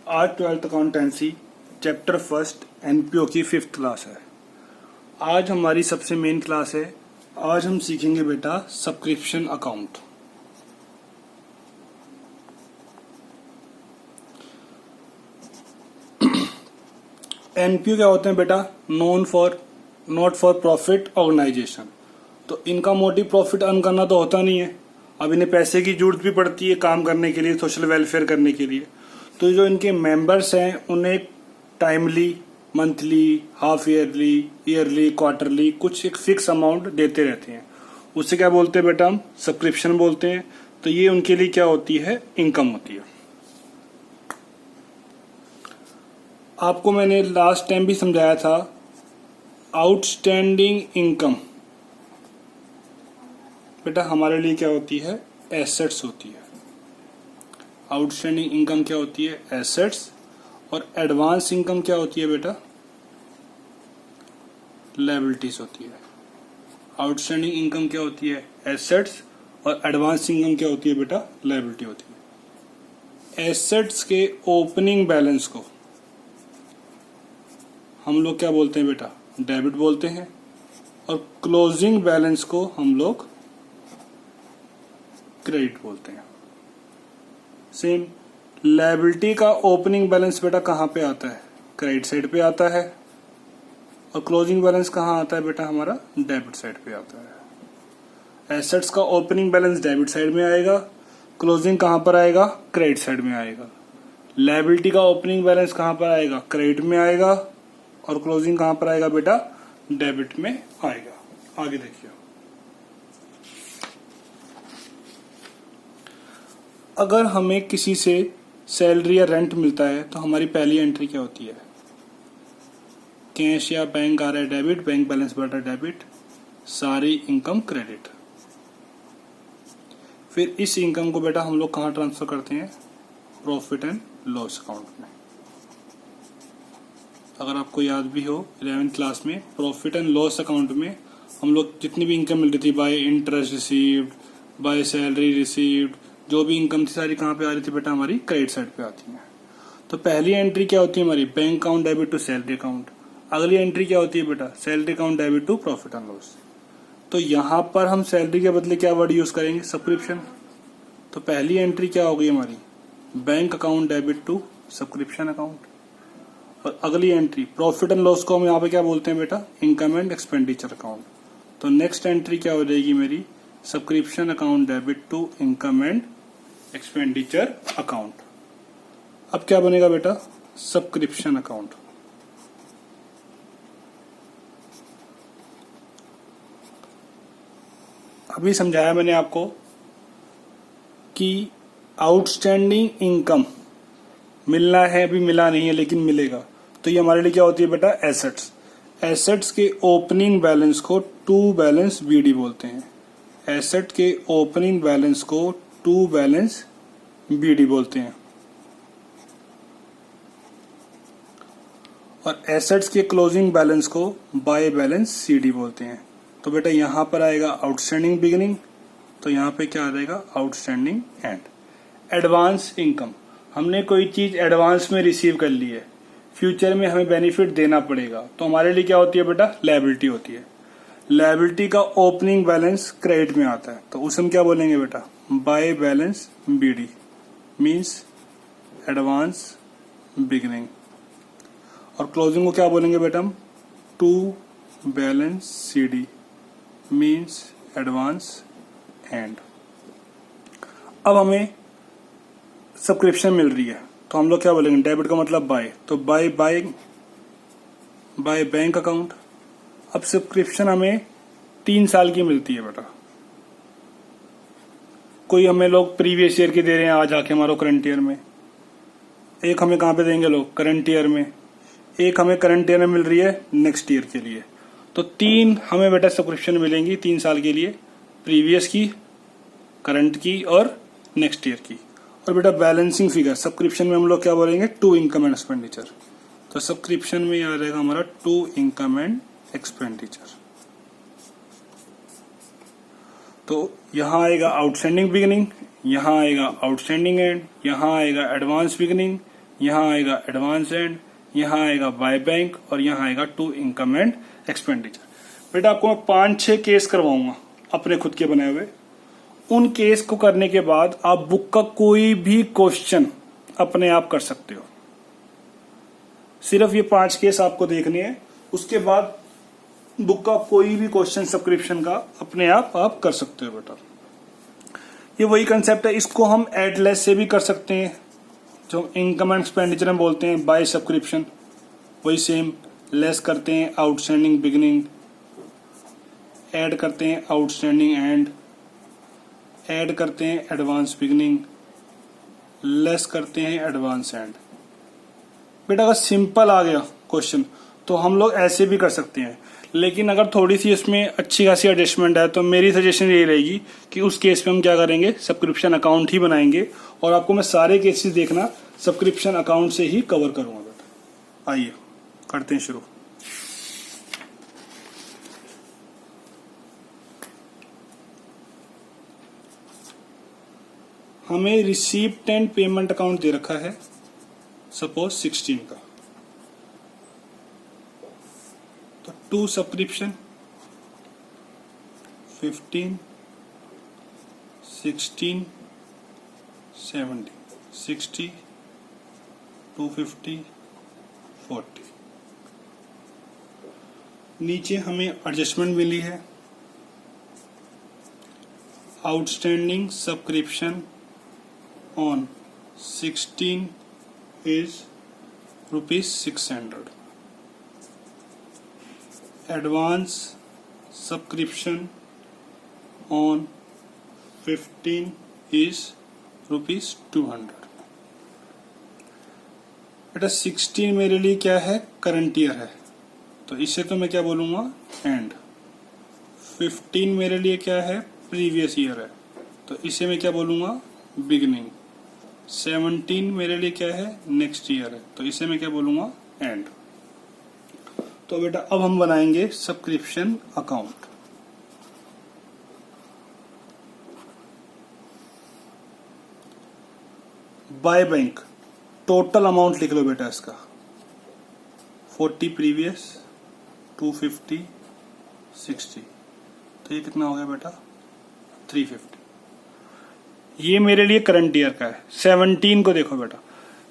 आज 12th accountancy chapter first NPO की 5th class है। आज हमारी सबसे मेन क्लास है। आज हम सीखेंगे बेटा सब्सक्रिप्शन अकाउंट। एनपीओ क्या होते हैं बेटा? Not for profit organisation. तो इनका मोटिव प्रॉफिट अर्न करना तो होता नहीं है। अब इन्हें पैसे की जरूरत भी पड़ती है काम करने के लिए, सोशल वेलफेयर करने के लिए। तो जो इनके मेंबर्स हैं उन्हें timely, monthly, half yearly, quarterly कुछ एक फिक्स अमाउंट देते रहते हैं। उससे क्या बोलते हैं बेटा? हम सब्सक्रिप्शन बोलते हैं। तो ये उनके लिए क्या होती है? इनकम होती है। आपको मैंने लास्ट टाइम भी समझाया था, आउटस्टैंडिंग इनकम बेटा हमारे लिए क्या होती है? एसेट्स होती है। आउटस्टैंडिंग इनकम क्या होती है? एसेट्स। और एडवांस इनकम क्या होती है बेटा? लायबिलिटीज होती है। आउटस्टैंडिंग इनकम क्या होती है? एसेट्स। और एडवांस इनकम क्या होती है बेटा? लायबिलिटी होती है। एसेट्स के ओपनिंग बैलेंस को हम लोग क्या बोलते हैं बेटा? डेबिट बोलते हैं। और क्लोजिंग बैलेंस को हम लोग क्रेडिट बोलते हैं। सेम लायबिलिटी का ओपनिंग बैलेंस बेटा कहाँ पे आता है? क्रेडिट साइड पे आता है। और क्लोजिंग बैलेंस कहाँ आता है बेटा? हमारा डेबिट साइड पे आता है। एसेट्स का ओपनिंग बैलेंस डेबिट साइड में आएगा, क्लोजिंग कहाँ पर आएगा? क्रेडिट साइड में आएगा। लायबिलिटी का ओपनिंग बैलेंस कहाँ पर आएगा? क्रेडिट में आएगा। और क्लोजिंग कहाँ पर आएगा बेटा? डेबिट में आएगा। आगे देखिए, अगर हमें किसी से सैलरी या रेंट मिलता है तो हमारी पहली एंट्री क्या होती है? कैश या बैंक आ रहा है डेबिट, बैंक बैलेंस बढ़ रहा है डेबिट, सारी इनकम क्रेडिट। फिर इस इनकम को बेटा हम लोग कहाँ ट्रांसफर करते हैं? प्रॉफिट एंड लॉस अकाउंट में। अगर आपको याद भी हो 11th क्लास में प्रॉफिट एंड लॉस अकाउंट में हम लोग जितनी भी इनकम मिल रही थी, bye interest received, by salary received, जो भी इनकम थी सारी कहाँ पे आ रही थी बेटा? हमारी क्रेडिट साइड पे आती है। तो पहली एंट्री क्या होती है हमारी? Bank account debit to salary account. अगली एंट्री क्या होती है बेटा? Salary account debit to profit and loss. तो यहाँ पर हम सैलरी के बदले क्या वर्ड यूज करेंगे? सब्सक्रिप्शन। तो पहली एंट्री क्या होगी हमारी? Bank account debit to subscription account. और अगली एंट्री प्रॉफिट एंड लॉस को हम यहाँ पे क्या बोलते हैं बेटा? Income and expenditure account. तो नेक्स्ट एंट्री क्या हो जाएगी मेरी? Subscription account debit to income and expenditure account. अब क्या बनेगा बेटा? Subscription account. अभी समझाया मैंने आपको कि आउटस्टैंडिंग इनकम मिलना है, अभी मिला नहीं है लेकिन मिलेगा। तो ये हमारे लिए क्या होती है बेटा? एसेट्स। एसेट्स के ओपनिंग बैलेंस को टू बैलेंस बीडी बोलते हैं। एसेट के ओपनिंग बैलेंस को टू बैलेंस बीडी बोलते हैं। और एसेट्स के क्लोजिंग बैलेंस को बाय बैलेंस सीडी बोलते हैं। तो बेटा यहां पर आएगा आउटस्टैंडिंग बिगिनिंग, तो यहां पे क्या आ जाएगा? Outstanding and. एडवांस इनकम, हमने कोई चीज एडवांस में रिसीव कर ली है, फ्यूचर में हमें बेनिफिट देना पड़ेगा, तो हमारे लिए क्या होती है बेटा? लायबिलिटी होती है। लायबिलिटी का ओपनिंग बैलेंस क्रेडिट में आता है, तो उसे हम क्या बोलेंगे बेटा? By balance BD means advance beginning. और क्लोजिंग को क्या बोलेंगे बेटा हम? To balance CD means advance end. अब हमें सब्सक्रिप्शन मिल रही है तो हम लोग क्या बोलेंगे? डेबिट का मतलब बाय, तो बाय बैंक अकाउंट। अब सब्सक्रिप्शन हमें 3 साल की मिलती है बेटा। कोई हमें लोग प्रीवियस ईयर की दे रहे हैं आज आके हमारे करंट ईयर में। एक हमें कहाँ पे देंगे लोग? करंट ईयर में। एक हमें करंट ईयर में मिल रही है नेक्स्ट ईयर के लिए। तो 3 हमें बेटा सब्सक्रिप्शन मिलेंगी 3 साल के लिए, प्रीवियस की, करंट की और नेक्स्ट ईयर की। और बेटा बैलेंसिंग फिगर सब्सक्रिप्शन में हम लोग क्या बोलेंगे? To income and expenditure. तो सब्सक्रिप्शन में आ जाएगा हमारा टू इनकम एंड एक्सपेंडिचर। तो यहां आएगा आउटस्टैंडिंग बिगिनिंग, यहां आएगा आउटस्टैंडिंग एंड, यहां आएगा एडवांस बिगिनिंग, यहाँ आएगा एडवांस एंड, यहाँ आएगा बाय बैंक और यहाँ आएगा टू इनकम एंड एक्सपेंडिचर। बेटा आपको मैं 5-6 केस करवाऊंगा अपने खुद के बनाए हुए। उन केस को करने के बाद आप बुक का कोई भी क्वेश्चन अपने आप कर सकते हो। सिर्फ ये 5 केस आपको देखने हैं, उसके बाद बुक का कोई भी क्वेश्चन सब्सक्रिप्शन का अपने आप कर सकते हो बेटा। ये वही कंसेप्ट है, इसको हम एड लेस से भी कर सकते हैं, जो इनकम एंड एक्सपेंडिचर में बोलते हैं बाय सब्सक्रिप्शन। वही सेम, लेस करते हैं आउटस्टैंडिंग बिगिनिंग, ऐड करते हैं आउटस्टैंडिंग एंड, ऐड करते हैं एडवांस बिगिनिंग, लेस करते हैं एडवांस एंड। बेटा अगर सिंपल आ गया क्वेश्चन तो हम लोग ऐसे भी कर सकते हैं, लेकिन अगर थोड़ी सी इसमें अच्छी खासी एडजस्टमेंट है तो मेरी सजेशन यही रहेगी कि उस केस में हम क्या करेंगे, सब्सक्रिप्शन अकाउंट ही बनाएंगे। और आपको मैं सारे केसेस देखना सब्सक्रिप्शन अकाउंट से ही कवर करूंगा बेटा। आइए करते हैं शुरू। हमें रिसीप्ट एंड पेमेंट अकाउंट दे रखा है सपोज 16 का, तो टू सब्सक्रिप्शन 15, 16, 70, 60, 250, 40। नीचे हमें एडजस्टमेंट मिली है, outstanding subscription on 16 is ₹600. Advance subscription on 15 is ₹200. बेटा 16 मेरे लिए क्या है, करंट ईयर है, तो इसे तो मैं क्या बोलूंगा, एंड। 15 मेरे लिए क्या है, प्रीवियस ईयर है, तो इसे मैं क्या बोलूंगा, बिगिनिंग। 17 मेरे लिए क्या है, नेक्स्ट ईयर है, तो इसे मैं क्या बोलूंगा, एंड। तो बेटा अब हम बनाएंगे subscription account. By bank total amount लिख लो बेटा इसका, 40 प्रीवियस, 250, 60, तो ये कितना हो गया बेटा, 350। ये मेरे लिए करंट ईयर का है। 17 को देखो बेटा,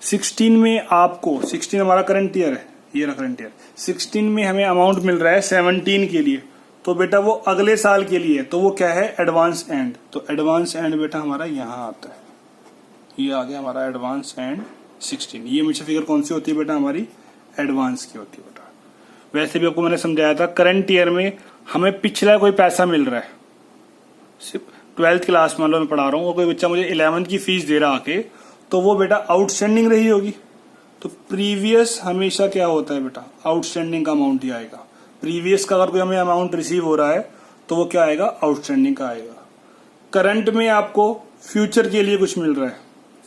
16 में आपको, 16 हमारा करंट ईयर है, ये रहा करंट ईयर। 16 में हमें अमाउंट मिल रहा है 17 के लिए, तो बेटा वो अगले साल के लिए, तो वो क्या है, एडवांस एंड। तो एडवांस एंड बेटा हमारा यहाँ आता है, ये आ गया हमारा एडवांस एंड 16। ये हमेशा फिगर कौन सी होती है बेटा, हमारी एडवांस की होती है बेटा। वैसे भी आपको मैंने समझाया था, करंट ईयर में हमें पिछला कोई पैसा मिल रहा है, सिर्फ 12th क्लास मान लो मैं पढ़ा रहा हूँ और कोई बच्चा मुझे 11th की फीस दे रहा आके, तो वो बेटा आउटस्टैंडिंग रही होगी। तो प्रीवियस हमेशा क्या होता है बेटा, आउटस्टैंडिंग का अमाउंट ही आएगा। प्रीवियस का अगर कोई हमें अमाउंट रिसीव हो रहा है तो वो क्या आएगा, आउटस्टैंडिंग का आएगा। करंट में आपको फ्यूचर के लिए कुछ मिल रहा है,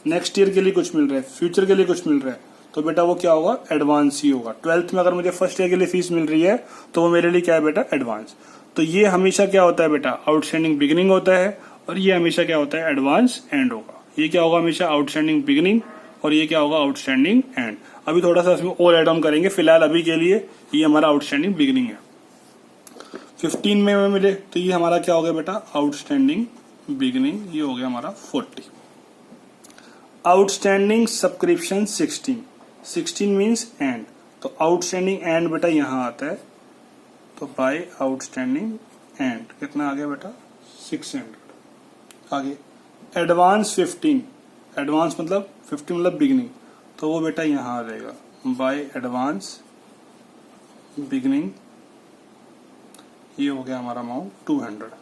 नेक्स्ट ईयर के लिए कुछ मिल रहा है, फ्यूचर के लिए कुछ मिल रहा है, तो बेटा वो क्या होगा, एडवांस ही होगा। 12th में अगर मुझे फर्स्ट ईयर के लिए फीस मिल रही है तो वो मेरे लिए क्या है बेटा, एडवांस। तो ये हमेशा क्या होता है बेटा, आउटस्टैंडिंग बिगिनिंग होता है, और ये हमेशा क्या होता है, एडवांस एंड होगा। ये क्या होगा, हमेशा आउटस्टैंडिंग बिगिनिंग, और ये क्या होगा, आउटस्टैंडिंग एंड। अभी थोड़ा सा इसमें और एड ऑन करेंगे, फिलहाल अभी के लिए ये हमारा आउटस्टैंडिंग बिगिनिंग है। 15 में मिले तो ये हमारा क्या हो गया बेटा, आउटस्टैंडिंग बिगिनिंग, ये हो गया हमारा 40। आउटस्टैंडिंग सब्सक्रिप्शन 16 मीन्स एंड, तो आउटस्टैंडिंग एंड बेटा यहाँ आता है, तो बाय आउटस्टैंडिंग एंड कितना आ गया बेटा, 600। आगे एडवांस 15, एडवांस मतलब 15 मतलब बिगिनिंग, तो वो बेटा यहाँ आ जाएगा, बाय एडवांस बिगिनिंग, ये हो गया हमारा अमाउंट 200।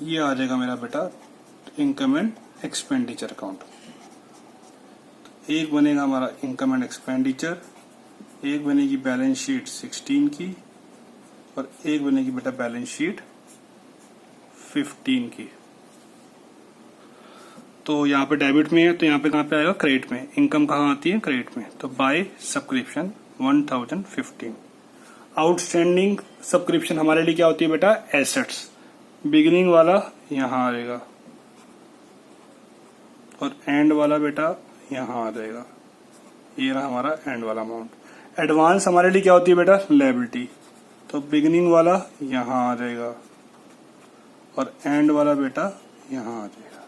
ये आ जाएगा मेरा बेटा इनकम एंड एक्सपेंडिचर अकाउंट। एक बनेगा हमारा इनकम एंड एक्सपेंडिचर, एक बनेगी बैलेंस शीट 16 की, और एक बनेगी बेटा बैलेंस शीट 15 की। तो यहाँ पे डेबिट में है, तो यहाँ पे कहाँ पे आएगा, क्रेडिट में। इनकम कहाँ आती है, क्रेडिट में। तो बाय सब्सक्रिप्शन 1015। आउटस्टैंडिंग सब्सक्रिप्शन हमारे लिए क्या होती है बेटा, एसेट्स। बिगिनिंग वाला यहां आ जाएगा और एंड वाला बेटा यहां आ जाएगा। ये रहा हमारा एंड वाला अमाउंट। एडवांस हमारे लिए क्या होती है बेटा, लायबिलिटी। तो बिगिनिंग वाला यहां आ जाएगा और एंड वाला बेटा यहां आ जाएगा।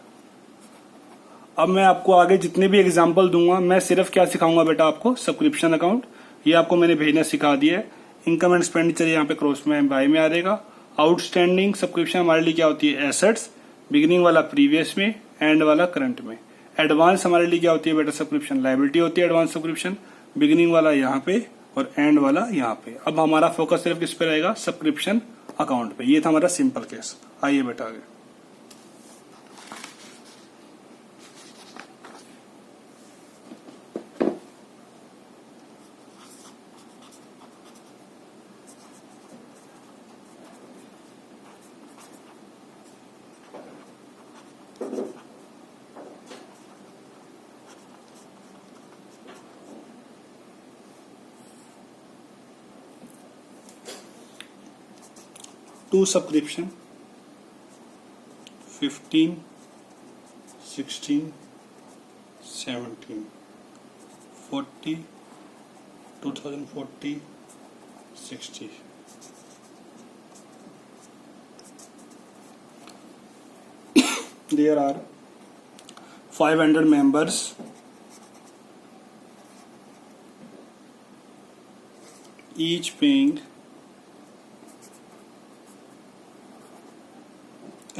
अब मैं आपको आगे जितने भी एग्जांपल दूंगा, मैं सिर्फ क्या सिखाऊंगा बेटा आपको, सब्सक्रिप्शन अकाउंट। ये आपको मैंने भेजना सिखा दिया है। इनकम एंड एक्सपेंडिचर यहाँ पे क्रॉस में बाय में आ जाएगा। आउटस्टैंडिंग सब्सक्रिप्शन हमारे लिए क्या होती है, एसेट्स। बिगिनिंग वाला प्रीवियस में, एंड वाला करंट में। एडवांस हमारे लिए क्या होती है बेटा, सब्सक्रिप्शन लायबिलिटी होती है एडवांस सब्सक्रिप्शन। बिगिनिंग वाला यहाँ पे और एंड वाला यहाँ पे। अब हमारा फोकस सिर्फ किस पे रहेगा, सब्सक्रिप्शन अकाउंट पे। ये था हमारा सिंपल केस। आइए बेटा आगे। To subscription 15, 16, 17, 40, 2040, 60. There are 500 members. Each paying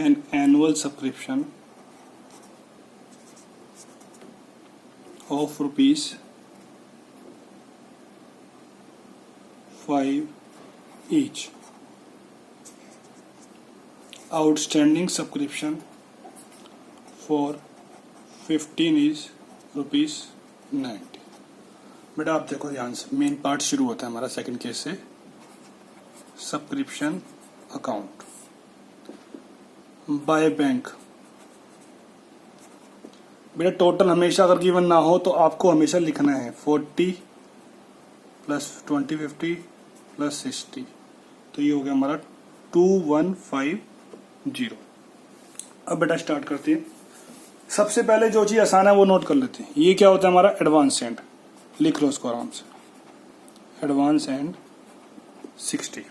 an annual subscription of rupees 5 each. Outstanding subscription for 15 is rupees 90. बेटा आप देखो ध्यान से, मेन पार्ट शुरू होता है हमारा सेकंड केस से। Subscription account by bank. बेटा टोटल हमेशा अगर गिवन ना हो तो आपको हमेशा लिखना है 40 प्लस 20 50 प्लस 60। तो ये हो गया हमारा 2150। अब बेटा स्टार्ट करते हैं। सबसे पहले जो चीज आसान है वो नोट कर लेते हैं। ये क्या होता है हमारा एडवांस एंड, लिख लो उसको आराम से। Advance and 60।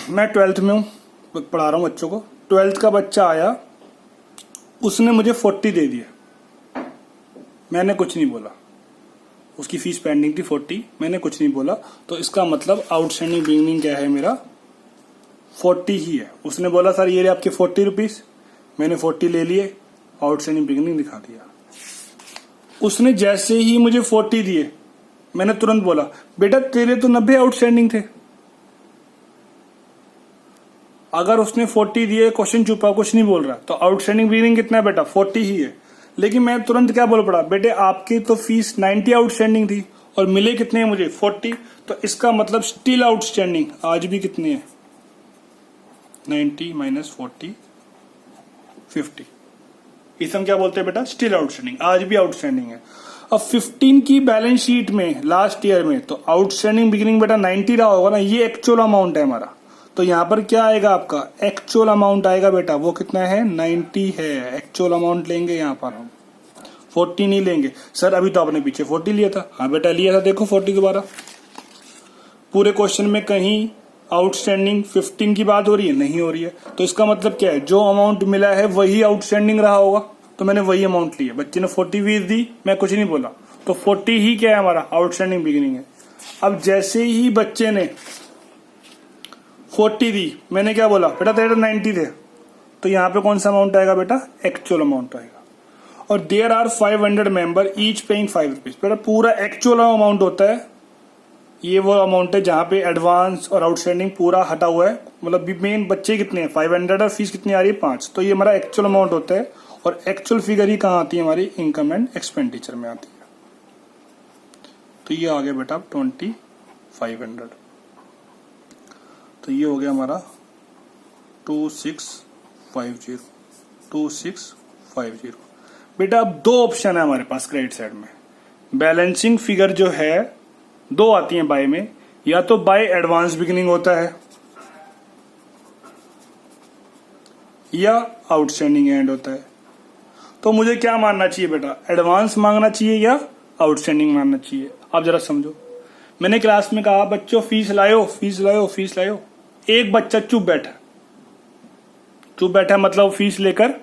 मैं 12th में हूं, पढ़ा रहा हूं बच्चों को। 12th का बच्चा आया, उसने मुझे 40 दे दिया, मैंने कुछ नहीं बोला। उसकी फीस पेंडिंग थी 40, मैंने कुछ नहीं बोला। तो इसका मतलब आउटस्टैंडिंग बिगिनिंग क्या है मेरा, 40 ही है। उसने बोला सर ये आपके 40 रुपीज, मैंने 40 ले लिए, आउटस्टैंडिंग बिगिनिंग दिखा दिया। उसने जैसे ही मुझे 40 दिए, मैंने तुरंत बोला बेटा तेरे तो 90 आउटस्टैंडिंग थे। अगर उसने 40 दिए, क्वेश्चन चुपा, कुछ नहीं बोल रहा, तो आउटस्टैंडिंग बिगिनिंग कितना है बेटा, 40 ही है। लेकिन मैं तुरंत क्या बोल पड़ा, बेटे आपकी तो फीस 90 आउटस्टैंडिंग थी और मिले कितने हैं मुझे, 40। तो इसका मतलब स्टिल आउटस्टैंडिंग आज भी कितने हैं, 90 माइनस 40 50। इसे हम क्या बोलते हैं बेटा, स्टिल आउटस्टैंडिंग, आज भी आउटस्टैंडिंग है। अब 15 की बैलेंस शीट में लास्ट ईयर में तो आउटस्टैंडिंग बिगिनिंग बेटा 90 रहा होगा ना, ये एक्चुअल अमाउंट है हमारा। तो यहां पर क्या आएगा आपका, एक्चुअल अमाउंट आएगा बेटा, वो कितना है 90 है। एक्चुअल अमाउंट लेंगे यहां पर हम, 40 नहीं लेंगे। सर अभी तो आपने पीछे 40 लिया था। हाँ बेटा लिया था, देखो 40 दोबारा। पूरे क्वेश्चन में कहीं आउटस्टैंडिंग 15 की बात हो रही है, नहीं हो रही है। तो इसका मतलब क्या है, जो अमाउंट मिला है वही आउटस्टैंडिंग रहा होगा, तो मैंने वही अमाउंट लिया। बच्चे ने 40 फीस दी, मैं कुछ नहीं बोला, तो 40 ही क्या है हमारा आउटस्टैंडिंग बिगिनिंग है। अब जैसे ही बच्चे ने 40 दी, मैंने क्या बोला बेटा तेरे 90 थे, तो यहाँ पे कौन सा अमाउंट आएगा बेटा, एक्चुअल अमाउंट आएगा। और there are 500 member each paying 5 rupees. बेटा पूरा एक्चुअल अमाउंट होता है, ये वो अमाउंट है जहां पे एडवांस और आउटस्टैंडिंग पूरा हटा हुआ है। मतलब मेन बच्चे कितने हैं 500 और फीस कितनी आ रही है 5। तो ये हमारा एक्चुअल अमाउंट होता है। और एक्चुअल फिगर ही कहाँ आती है हमारी, इनकम एंड एक्सपेंडिचर में आती है। तो ये आ गया बेटा 2500। तो ये हो गया हमारा 2650। 2650 बेटा अब दो ऑप्शन है हमारे पास क्रेडिट साइड में। बैलेंसिंग फिगर जो है दो आती हैं बाय में, या तो बाय एडवांस बिगिनिंग होता है या आउटस्टैंडिंग एंड होता है। तो मुझे क्या मानना चाहिए बेटा, एडवांस मांगना चाहिए या आउटस्टैंडिंग मानना चाहिए? आप जरा समझो। मैंने क्लास में कहा बच्चों फीस लायो फीस लायो फीस लायो, एक बच्चा चुप बैठा मतलब फीस लेकर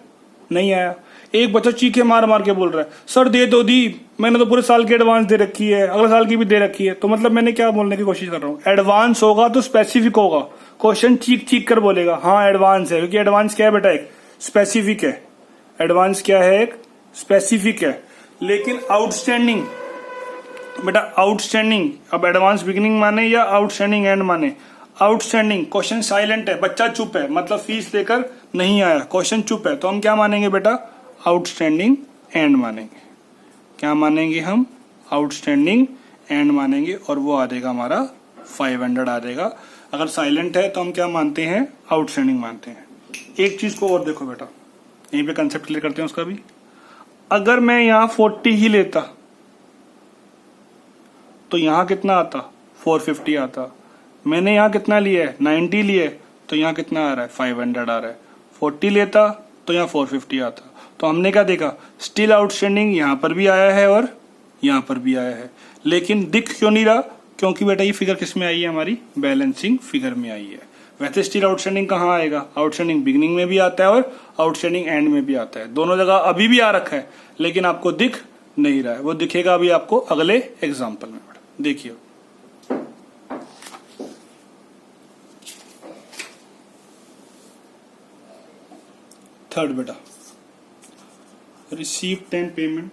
नहीं आया। एक बच्चा चीखे मार मार के बोल रहा है सर दे दो दी, मैंने तो पूरे साल की एडवांस दे रखी है, अगले साल की भी दे रखी है। तो मतलब मैंने क्या बोलने की कोशिश कर रहा हूँ, एडवांस होगा तो स्पेसिफिक होगा, क्वेश्चन चीख चीख कर बोलेगा हाँ एडवांस है, क्योंकि एडवांस क्या है बेटा, एक स्पेसिफिक है। एडवांस क्या है, एक स्पेसिफिक है। लेकिन आउटस्टैंडिंग बेटा, आउटस्टैंडिंग अब एडवांस बिगिनिंग माने या आउटस्टैंडिंग एंड माने? आउटस्टैंडिंग क्वेश्चन साइलेंट है, बच्चा चुप है मतलब फीस लेकर नहीं आया, क्वेश्चन चुप है, तो हम क्या मानेंगे बेटा, आउटस्टैंडिंग एंड मानेंगे। क्या मानेंगे हम, आउटस्टैंडिंग एंड मानेंगे, और वो आ जाएगा हमारा 500 आ जाएगा। अगर साइलेंट है तो हम क्या मानते हैं, आउटस्टैंडिंग मानते हैं। एक चीज को और देखो बेटा, यहीं पे कंसेप्ट क्लियर करते हैं उसका भी। अगर मैं यहां 40 ही लेता तो यहां कितना आता, 450 आता। मैंने यहां कितना लिया है, 90 लिए, तो यहां कितना आ रहा है, 500 आ रहा है। 40 लेता तो यहां 450 आता। तो हमने क्या देखा, स्टिल आउटस्टैंडिंग यहां पर भी आया है और यहां पर भी आया है, लेकिन दिख क्यों नहीं रहा, क्योंकि बेटा ये फिगर किस में आई है, हमारी बैलेंसिंग फिगर में आई है। वैसे स्टिल आउटस्टैंडिंग कहाँ आएगा, आउटस्टैंडिंग बिगिनिंग में भी आता है और आउटस्टैंडिंग एंड में भी आता है, दोनों जगह अभी भी आ रखा है, लेकिन आपको दिख नहीं रहा है। वो दिखेगा अभी आपको अगले एग्जाम्पल में। देखिए थर्ड बेटा, received and payment.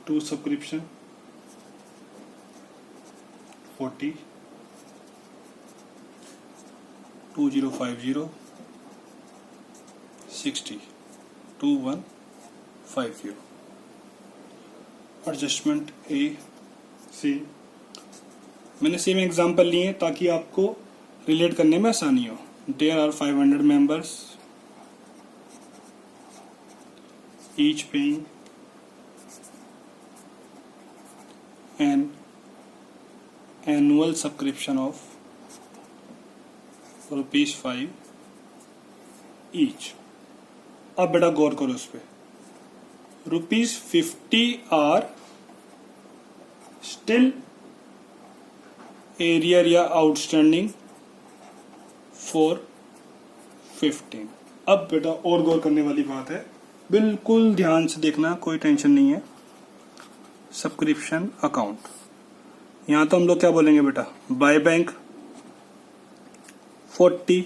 To subscription 40 2050 60 2150। Adjustment A C. मैंने सेम एग्जांपल लिए हैं ताकि आपको रिलेट करने में आसानी हो। There are 500 members, each paying an annual subscription of ₹5 each. अब बेटा गौर करो उस पे, ₹50 आर स्टिल एरियर या आउटस्टैंडिंग फॉर 15। अब बेटा और गौर करने वाली बात है, बिल्कुल ध्यान से देखना, कोई टेंशन नहीं है। सब्सक्रिप्शन अकाउंट, यहां तो हम लोग क्या बोलेंगे बेटा, बाय बैंक 40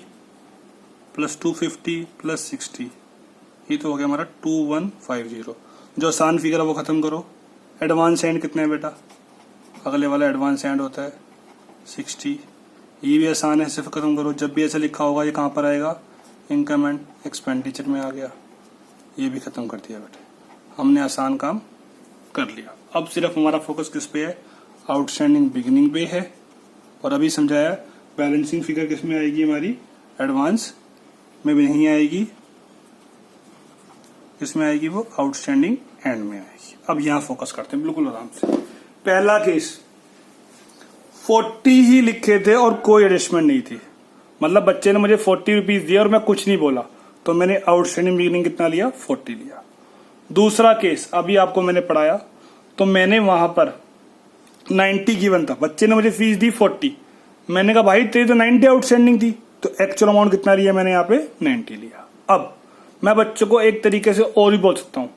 प्लस 250 प्लस 60, ये तो हो गया हमारा 2150। जो आसान फिगर है वो खत्म करो। एडवांस एंड कितने है बेटा, अगले वाला एडवांस एंड होता है 60। ये भी आसान है, सिर्फ खत्म करो। जब भी ऐसा लिखा होगा ये कहाँ पर आएगा, इनकम एंड एक्सपेंडिचर में आ गया। ये भी खत्म कर दिया बेटा, हमने आसान काम कर लिया। अब सिर्फ हमारा फोकस किस पे है, आउटस्टैंडिंग बिगिनिंग पे है। और अभी समझाया बैलेंसिंग फिगर किस में आएगी, हमारी एडवांस में भी नहीं आएगी, किसमें आएगी, वो आउटस्टैंडिंग एंड में आएगी। अब यहां फोकस करते हैं बिल्कुल आराम से। पहला केस 40 ही लिखे थे और कोई एडजस्टमेंट नहीं थी, मतलब बच्चे ने मुझे 40 रुपीज दिया और मैं कुछ नहीं बोला, तो मैंने आउटस्टैंडिंग बिगिनिंग कितना लिया, 40 लिया। दूसरा केस अभी आपको मैंने पढ़ाया, तो मैंने वहां पर 90 गिवन था, बच्चे ने मुझे फीस दी 40, मैंने कहा भाई तेरी तो 90 आउटस्टैंडिंग थी, तो एक्चुअल अमाउंट कितना लिया मैंने यहाँ पे, 90 लिया। अब मैं बच्चों को एक तरीके से और भी बोल सकता हूँ,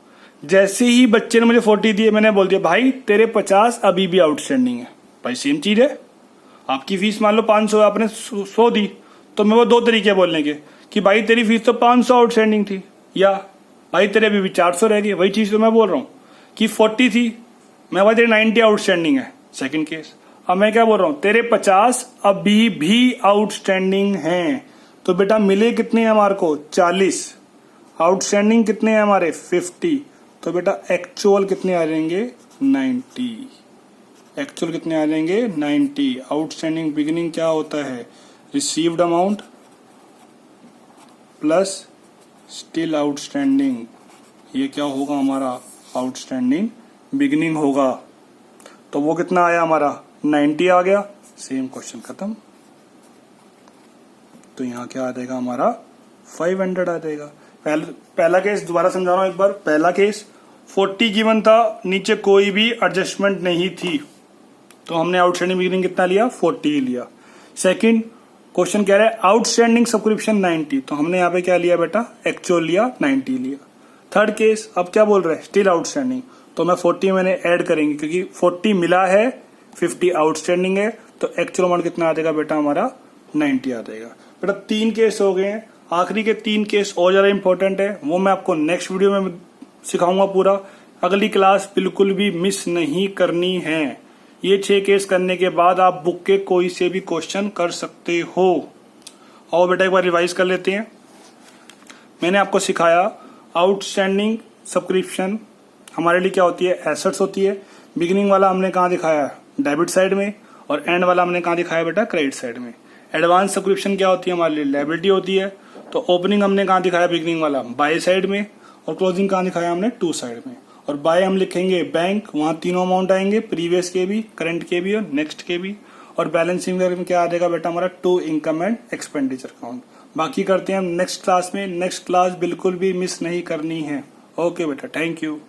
जैसे ही बच्चे ने मुझे 40 दिए, मैंने बोल दिया भाई तेरे 50 अभी भी आउटस्टैंडिंग है। भाई सेम चीज है, आपकी फीस मान लो 500 है, आपने 100 दी, तो मैं वो दो तरीके बोलने के कि भाई तेरी फीस तो 500 आउटस्टैंडिंग थी, या भाई तेरे अभी भी 400 रह गई। वही चीज तो मैं बोल रहा हूँ कि 40 थी, मैं भाई तेरी 90 आउटस्टैंडिंग है, सेकंड केस। अब मैं क्या बोल रहा हूँ, तेरे 50 अभी भी आउटस्टैंडिंग हैं, तो बेटा मिले कितने हमारे को, 40। आउटस्टैंडिंग कितने हैं हमारे, 50। तो बेटा एक्चुअल कितने आ जाएंगे, 90। एक्चुअल कितने आ जाएंगे, 90। आउटस्टैंडिंग बिगिनिंग क्या होता है, received amount plus still outstanding, ये क्या होगा हमारा आउटस्टैंडिंग बिगिनिंग होगा। तो वो कितना आया हमारा 90 आ गया, सेम क्वेश्चन खत्म। तो यहाँ क्या आ जाएगा हमारा 500 आ जाएगा। पहला केस दोबारा समझा रहा हूं एक बार। पहला केस 40 गिवन था, नीचे कोई भी एडजस्टमेंट नहीं थी, तो हमने आउटस्टैंडिंग बिगिनिंग कितना लिया 40 लिया। सेकंड क्वेश्चन कह रहा है आउटस्टैंडिंग सब्सक्रिप्शन 90, तो हमने यहाँ पे क्या लिया बेटा एक्चुअल लिया 90 लिया। थर्ड केस अब क्या बोल रहा है स्टिल आउटस्टैंडिंग, तो मैं 40 मैंने ऐड करेंगे क्योंकि 40 मिला है 50 आउटस्टैंडिंग है, तो एक्चुअल अमाउंट कितना आ जाएगा बेटा हमारा 90 आ जाएगा। बेटा 3 केस हो गए हैं, आखिरी के 3 केस और ज्यादा इंपॉर्टेंट है, वो मैं आपको नेक्स्ट वीडियो में सिखाऊंगा पूरा। अगली क्लास बिल्कुल भी मिस नहीं करनी है। ये 6 केस करने के बाद आप बुक के कोई से भी क्वेश्चन कर सकते हो। और बेटा एक बार रिवाइज कर लेते हैं। मैंने आपको सिखाया आउटस्टैंडिंग सब्सक्रिप्शन हमारे लिए क्या होती है एसेट्स होती है। बिगिनिंग वाला हमने कहाँ दिखाया डेबिट साइड में, और एंड वाला हमने कहाँ दिखाया बेटा क्रेडिट साइड में। एडवांस सब्सक्रिप्शन क्या होती है हमारे लिए लायबिलिटी होती है। तो ओपनिंग हमने कहाँ दिखाया बिगिनिंग वाला बाय साइड में, और क्लोजिंग कहाँ दिखाया हमने टू साइड में। और बाय हम लिखेंगे बैंक, वहां तीनों अमाउंट आएंगे प्रीवियस के भी, करंट के भी और नेक्स्ट के भी। और बैलेंसिंग में क्या आ जाएगा बेटा हमारा to income and expenditure account. बाकी करते हैं हम नेक्स्ट क्लास में। नेक्स्ट क्लास बिल्कुल भी मिस नहीं करनी है। ओके बेटा, थैंक यू।